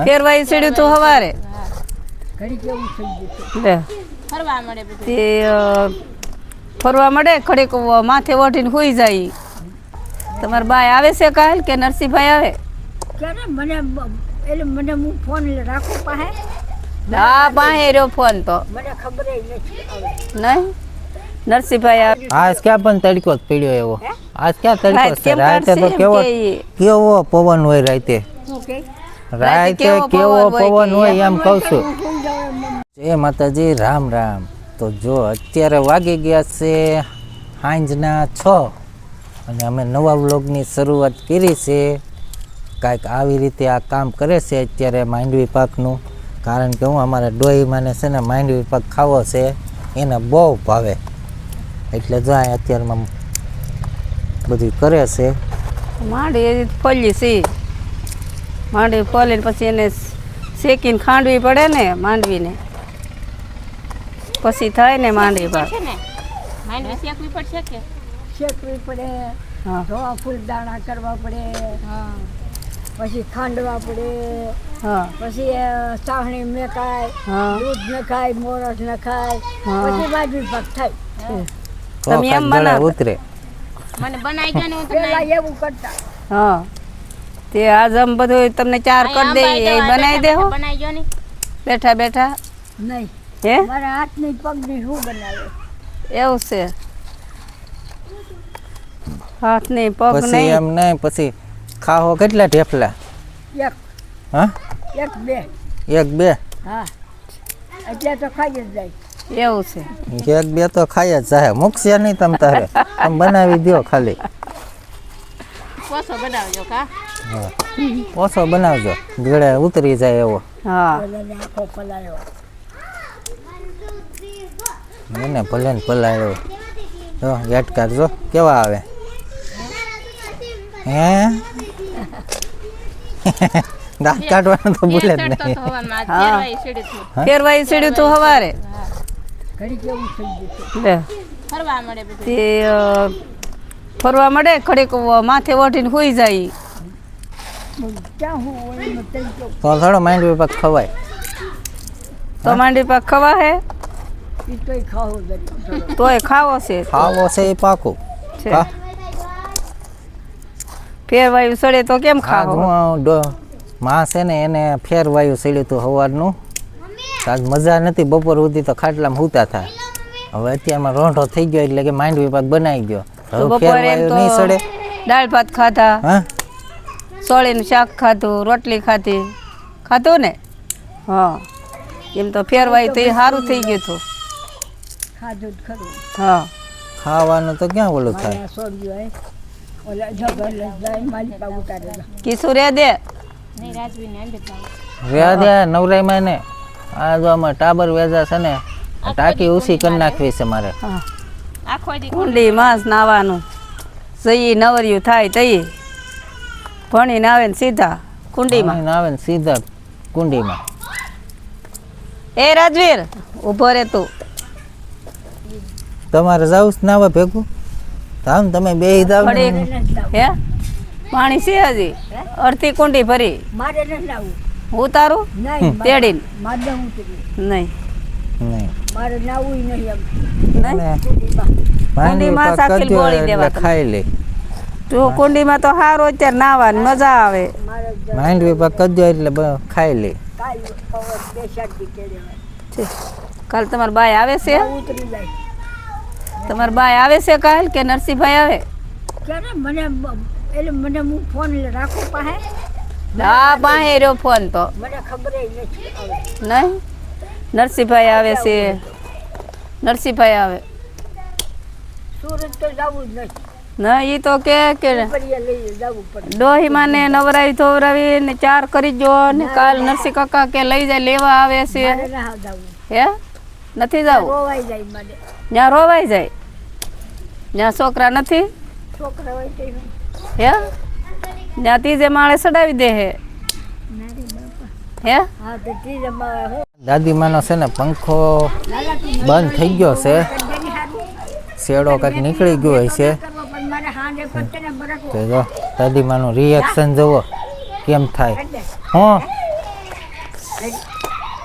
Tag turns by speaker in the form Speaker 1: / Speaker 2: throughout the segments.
Speaker 1: ફેરવાઈ સીડ્યું તું હવારે તે ફરવા મળે ઘડીક માથે ઓઢીને હુઈ જાય. તમારા બાય આવે છે કાલ કે નરસિંહભાઈ આવે?
Speaker 2: મને હું ફોન રાખું પાસે.
Speaker 1: હા પાસે રહ્યો ફોન તો
Speaker 2: મને ખબર
Speaker 1: નહીં. નરસિંહભાઈ આવે.
Speaker 3: આજ ક્યાં પણ તડકો જ પડ્યો એવો. આજ ક્યાં તડકો છે? રાતે તો કેવો પવન હોય રાતે. રાતે કેવો પવન હોય એમ કહું છું. જય માતાજી, રામ રામ. તો જો અત્યારે વાગી ગયા છે સાંજના 6 અને અમે નવા વ્લોગની શરૂઆત કરી છે. કાંઈક આવી રીતે આ કામ કરે છે અત્યારે માંડવી પાકનું. કારણ કે હું અમારા ડોહીમાને છે ને માંડવી પાક ખાવો છે, એને બહુ ભાવે. એટલે જો અત્યારમાં બધું કરે છે.
Speaker 1: માંડવી ફોલી છે. માંડવી ફોલીને પછી એને શેકીને ખાંડવી પડે ને માંડવીને, પછી થાય ને માંડવી પાક.
Speaker 4: માંડવી શેકવી પડશે કે
Speaker 2: શેકવી પડે, ધોવા ફૂલ દાણા કરવા પડે, પછી ખાંડવા પડે, પછી ચાસણી મેકાય, દૂધ નખાય, મોરસ નખાય, પછી માંડવી પાક થાય.
Speaker 1: તમે એમ બનાવો
Speaker 3: ઉતરે.
Speaker 4: મને બનાવી ગયો ને હું
Speaker 2: પેલા એવું કરતા.
Speaker 1: હા તે આજ આમ બધું તમને ચાર કરી દે એ બનાવી દેહો
Speaker 4: બનાવી ગયો ને
Speaker 1: બેઠા બેઠા.
Speaker 2: નહીં,
Speaker 1: હે
Speaker 2: મારા હાથની પગની શું બનાવે
Speaker 1: એવું છે? હાથની પગ
Speaker 3: પછી
Speaker 1: નહીં
Speaker 3: એમ નહીં, પછી ખાઓ કેટલા ઢેફલા?
Speaker 2: એક
Speaker 3: હા,
Speaker 2: એક બે.
Speaker 3: 1-2.
Speaker 2: હા, એટલે તો ખાઈ જ જાય.
Speaker 1: એવું છે?
Speaker 3: 1-2 તો ખાઈ જ જાય. મૂકશે નહીં તમ તારે. તમે બનાવી દો ખાલી.
Speaker 4: કોસો બનાવજો કા.
Speaker 3: હા, ઓછો બનાવજો, ગળે ઉતરી જાય એવો.
Speaker 1: હા
Speaker 2: પેલાને આખો પલાળ્યો.
Speaker 3: એને ભલે ને પલાળ્યો. જો ગેટકાર જો કેવા આવે. હે દાંત કાઢવાનું તો ભૂલે જ નહીં.
Speaker 1: ફેરવાઈ સીડ્યું તું હવારે
Speaker 2: ઘડી કેવું થઈ ગયું.
Speaker 1: લે
Speaker 4: ફરવા મળે બધું.
Speaker 1: તે ફરવા મળે ઘડીક માથે ઓઢીને હુઈ જાય.
Speaker 2: ક્યાં હું ઓળીમાં થઈ ગયો.
Speaker 3: તો થોડો માંડવી પાક ખવાય.
Speaker 1: તો માંડવી પાક ખવા હે
Speaker 2: એ તોય ખાવું જરી.
Speaker 1: તોય ખાવો છે.
Speaker 3: ખાવો છે એ પાકું.
Speaker 1: છે. ફેરવાયું સડે તો કેમ ખાવો?
Speaker 3: માં છે ને એને ફેરવાયું સડ્યું હતું સવારનું. આજ મજા નથી. બપોર સુધી તો ખાટલામાં સૂતા થાય. હવે અત્યારમાં રોંઢો થઈ ગયો એટલે કે માંડવી પાક બનાવી ગયો. હવે
Speaker 1: બપોરે એમ
Speaker 3: ફેરવાયું
Speaker 1: તો
Speaker 3: નહીં સડે.
Speaker 1: દાળ ભાત ખાધા,
Speaker 3: હા,
Speaker 1: સોળીનું શાક ખાધું, રોટલી ખાધી, ખાધું ને? હા, એમ તો ફેરવાયું તો એ સારું થઈ ગયું હતું.
Speaker 2: ખાધું જ ખરું.
Speaker 1: હા
Speaker 3: ખાવાનું તો ક્યાં ઓલું થાય.
Speaker 2: મારા સોડ્યું હોય ઓલા જગર લઈ જાય મારી પા ઉતારેલા.
Speaker 1: કિશોર દે
Speaker 4: નહીં રાજવીને અંદર જાવ.
Speaker 3: વ્યાધ્યા નવરાઈમાં ને આ જો આમાં ટાબર વેજા છે ને, ટાંકી ઊંચી કરી નાખવી છે મારે.
Speaker 1: હા
Speaker 4: આખો દી
Speaker 1: કુંડી માસ નાવાનું જઈ નવરિયું થાય તઈ ભણીને આવે ને સીધા કુંડીમાં.
Speaker 3: પાણી આવે ને સીધા કુંડીમાં.
Speaker 1: એ રાજવીર ઊભો રે તું.
Speaker 3: તમારે જાવું જ ના આવે ભેગું? આમ તમે બે જાવ ને.
Speaker 1: હે પાણી છે હજી અડધી કુંડી ભરી.
Speaker 2: મારે નથી લાવવું.
Speaker 1: ઉતારું
Speaker 2: નહીં
Speaker 1: તેડીને?
Speaker 2: મારે ન ઉતરવું.
Speaker 1: નહીં
Speaker 3: નહીં.
Speaker 2: મારે નાવું નહીં એમ.
Speaker 1: નહીં
Speaker 2: કુંડીમાં.
Speaker 1: કુંડીમાં
Speaker 3: પાક
Speaker 1: સાકીલ
Speaker 3: કરજો
Speaker 1: બોળી
Speaker 3: એટલે
Speaker 1: દેવા તમે.
Speaker 3: ખાઈ લે.
Speaker 1: તો કુંડીમાં તો સારું અત્યારે નાવાની મજા આવે.
Speaker 2: મારે
Speaker 3: માંડવી પાક કરજો એટલે ખાઈ લે.
Speaker 2: કાંઈ પવન બે શાદી કેળે
Speaker 1: છે. કાલ તમારા બાય આવે છે?
Speaker 2: ઉતરી જાય.
Speaker 1: તમારા બાય આવે છે કાલ કે નરસિંહભાઈ આવે?
Speaker 2: ક્યારે મને એટલે મને હું ફોન રાખું પાસે.
Speaker 1: હા પાસે રહ્યો ફોન તો
Speaker 2: મને ખબર નથી આવે.
Speaker 1: નહીં. નરસિંહભાઈ આવે છે. નરસિંહભાઈ આવે
Speaker 2: સુરત તો જવું જ નથી.
Speaker 1: ના એ તો કે
Speaker 2: ફરીએ લઈ જવું પડે.
Speaker 1: ડોહીમાં ને નવરાવી ધોવરાવી ને ચાર કરી જો ને કાલ નરસિંહ કાકા કે લઈ જાય લેવા આવે છે.
Speaker 2: મારે ના જવું.
Speaker 1: હે નથી જવું?
Speaker 2: રોવાઈ જાય મને.
Speaker 1: ત્યાં રોવાઈ જાય. ત્યાં છોકરા નથી?
Speaker 2: છોકરા હોય તો
Speaker 1: હે ત્યાં ત્રીજે માળે ચડાવી દે હે.
Speaker 2: નારી બાપા.
Speaker 1: હે
Speaker 2: હા તો ત્રીજે માળે હો.
Speaker 3: દાદીમાનો છે ને પંખો બંધ થઈ ગયો છે. શેડો કંઈક નીકળી ગયો હોય છે.
Speaker 2: પણ મારે હાંડે પત્તે ને બરક
Speaker 3: તો જો દાદીમાનું રિએક્શન જુઓ. કેમ થાય હા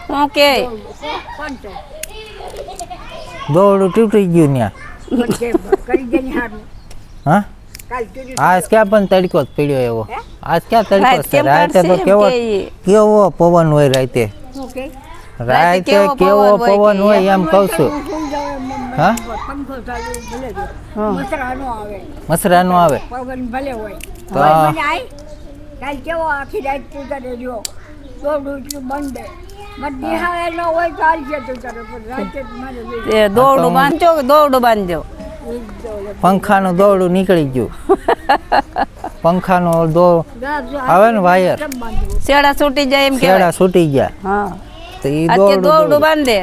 Speaker 1: હું કે
Speaker 2: કોણ છે
Speaker 3: દોરડું તૂટી ગયું ત્યાં
Speaker 2: કરી દે ને હારું
Speaker 3: હા
Speaker 2: કાલ તું
Speaker 3: આજ ક્યાં પણ તડકો જ પડ્યો એવો આજ ક્યાં તડકો
Speaker 1: રાત
Speaker 3: છે
Speaker 1: કેમ
Speaker 3: રાતે
Speaker 1: કાઢશે
Speaker 3: તો
Speaker 1: એમ
Speaker 3: કેવો
Speaker 1: કે ઈ.
Speaker 3: કેવો પવન હોય રાતે
Speaker 2: શું કે
Speaker 3: રાતે
Speaker 1: કેવો
Speaker 3: કેવો
Speaker 1: પવન હોય
Speaker 3: પવન હોય એમ કહું છું
Speaker 2: હું સુઈ જાઉં એમ
Speaker 3: હા?
Speaker 2: પંખો ચાલુ ભલે છે
Speaker 1: હા.
Speaker 2: મસરાનો આવે
Speaker 3: મસરા નો આવે
Speaker 2: પવન ભલે હોય
Speaker 3: તો
Speaker 2: હોય મને આય કાલ કેવો આખી રાત તું તારે જો દોડું છું બંધ મત નિહાળે ન હોય તો હાલશે તું તારે પણ રાતે જ મારે જોઈ
Speaker 1: એ દોરડું બાંધજો કે દોરડું બાંધજો
Speaker 3: પંખાનું દોરડું નીકળી ગયું પંખાનો આવે ને વાયર
Speaker 1: શેડા છૂટી જાય એમ
Speaker 3: છેડા
Speaker 1: કહેવાય
Speaker 3: છૂટી ગયા
Speaker 1: હા
Speaker 3: તો એ
Speaker 1: અત્યારે દોરડું
Speaker 3: દોરડું
Speaker 1: બાંધે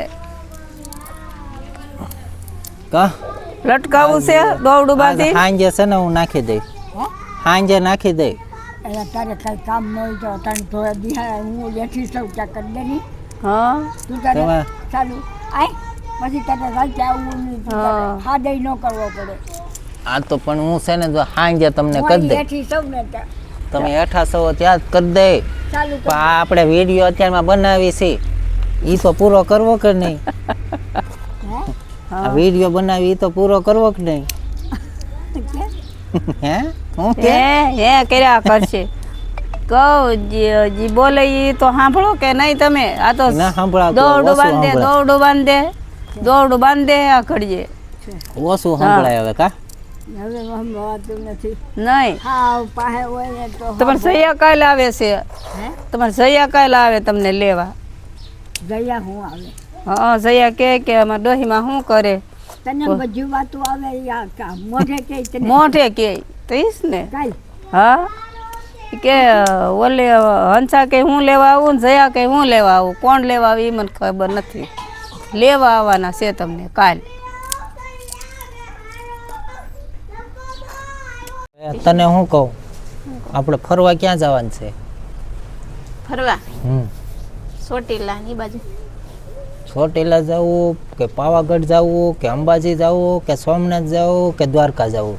Speaker 3: કા
Speaker 1: લટકાવું છે દોરડું બાંધી
Speaker 3: સાંજે છે ને હું નાખી દઈ સાંજે નાખી દઈ
Speaker 2: એટલે તારે કઈ કામ ન હોય તો તને થોડા દિહા હું બેઠી સૌ ત્યાં કરી દે ની
Speaker 1: હા
Speaker 2: તું તારે
Speaker 3: તમે-
Speaker 2: ચાલુ આય પછી તારે રાતે આવવું નહીં તું તારે
Speaker 1: હા.
Speaker 2: ખાડે ન કરવો પડે
Speaker 3: આ તો પણ હું છે ને જો સાંજે તમને
Speaker 2: હું
Speaker 3: કરી
Speaker 2: અહીં
Speaker 3: દઈ
Speaker 2: બેઠી સૌ ને ત્યાં
Speaker 3: તમે હેઠા છો ત્યાં જ કરી દઈ
Speaker 2: ચાલુ
Speaker 3: પણ આ આપણે વિડીયો અત્યારમાં બનાવી છે એ તો પૂરો કરવો કે નહીં આ વિડીયો બનાવી એ તો પૂરો કરવો કે નહીં હે હું કે
Speaker 1: હે કર્યા કરશે કહું જી બોલે ઈ તો સાંભળો કે નહીં તમે આ તો
Speaker 3: ના સંભળાતું,
Speaker 1: દોરડું
Speaker 3: ઓછું
Speaker 1: બાંધે
Speaker 3: સંભળાય.
Speaker 1: દોરડું બાંધે દોરડું બાંધે આ ઘડીએ
Speaker 3: ઓછું સંભળાય હવે કા
Speaker 2: હવે સંભળાતું નથી
Speaker 1: નહીં
Speaker 2: હા પાસે હોય ને તો
Speaker 1: તમારે સૈયા કાલ આવે છે
Speaker 2: હે
Speaker 1: તમારે સૈયા કાલ આવે તમને લેવા
Speaker 2: ગયા હું આવે
Speaker 1: હા સૈયા કે અમારા ડોહીમાં શું કરે
Speaker 2: તને બધી વાતો આવે યા કા મોઢે કે તને
Speaker 1: મોઢે કે તઈશ ને
Speaker 2: કાલ
Speaker 1: હા ઈ કે ઓલે હંસા કે હું લેવા આવું ને જયા કે હું લેવા આવું કોણ લેવા આવે એ મને ખબર નથી લેવા આવવાના છે તમને કાલ
Speaker 3: તને હું કહું આપણે ફરવા ક્યાં જવાનું છે
Speaker 4: ફરવા
Speaker 3: હમ
Speaker 4: ચોટીલા ની બાજુ
Speaker 3: ચોટીલા જવું કે પાવાગઢ જવું કે અંબાજી જવું કે સોમનાથ જવું કે દ્વારકા જવું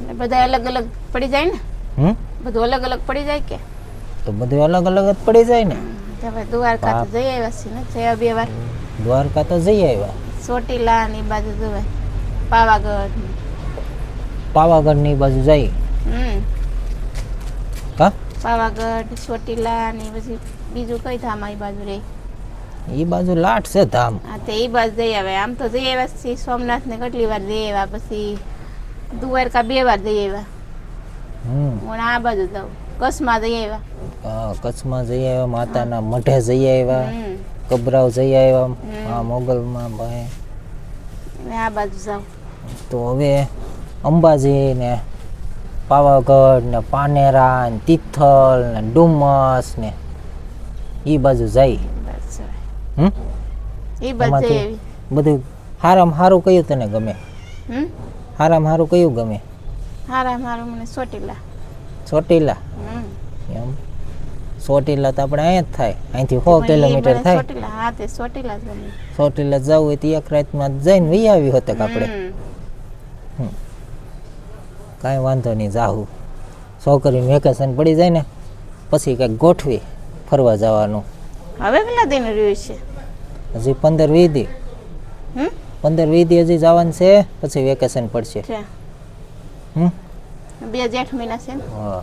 Speaker 4: એટલે બધા અલગ અલગ પડી જાય ને
Speaker 3: હમ
Speaker 4: બધું અલગ અલગ પડી જાય કે
Speaker 3: તો બધું અલગ અલગ જ પડી જાય ને
Speaker 4: તો હવે દ્વારકા તો જઈ આવ્યા છીએ ને જયા 2 વાર
Speaker 3: દ્વારકા તો જઈ આવ્યા
Speaker 4: ચોટીલા ની બાજુ જોવાય પાવાગઢ
Speaker 3: પાવાગઢ ની બાજુ જઈ કા
Speaker 4: પાવાગઢ ચોટીલા ની પછી બીજું કઈ ધામ આ બાજુ રહી
Speaker 3: એ બાજુ લાટ છે ધામ
Speaker 4: હા તે એ બાજુ જઈ આવે આમ તો જઈ આવ્યા છીએ સોમનાથ ને કેટલી વાર જઈ આવ્યા પછી દ્વારકા 2 વાર જઈ આવ્યા
Speaker 3: હમ
Speaker 4: હું આ બાજુ જાઉં કચ્છમાં જઈ આવ્યા
Speaker 3: હા, કચ્છમાં જઈ આવ્યા માતાના મઢે જઈ આવ્યા
Speaker 4: હમ.
Speaker 3: કબરાવ જઈ આવ્યા આ મોગલમાં ભાઈ
Speaker 4: ને આ બાજુ જાઉં
Speaker 3: તો હવે અંબાજી ને પાવાગઢ ને પાનેરા ને તિથલ ને ડુમસ ને એ બાજુ જાય
Speaker 4: બસ હવે.
Speaker 3: હમ
Speaker 4: એ બાજુ જઈ
Speaker 3: એમાંથી
Speaker 4: આવી
Speaker 3: બધું હારામાં હારું કયું તને ગમે હારામાં હારું કયું ગમે
Speaker 4: હારા મારું મને ચોટીલા
Speaker 3: ચોટીલા એમ ચોટીલા તો આપણે અહીંયા જ થાય અહીંથી 100 કિલોમીટર થાય
Speaker 4: ચોટીલા હા તે ચોટીલા જ ગમે
Speaker 3: ચોટીલા જવું હોય તો એક રાતમાં જઈને વહી આવી હોતે આપણે કાંઈ વાંધો નહીં જાવું છોકરીનું વેકેશન પડી જાય ને પછી કંઈક ગોઠવી ફરવા જવાનું
Speaker 4: હવે કેટલા દિન રહ્યું છે
Speaker 3: હજી 15-20 દી
Speaker 4: હમ
Speaker 3: 15-20 દી હજી જવાનું છે પછી વેકેશન પડશે
Speaker 4: છે
Speaker 3: હમ
Speaker 4: 2 જેઠ મહિના છે ને
Speaker 3: હા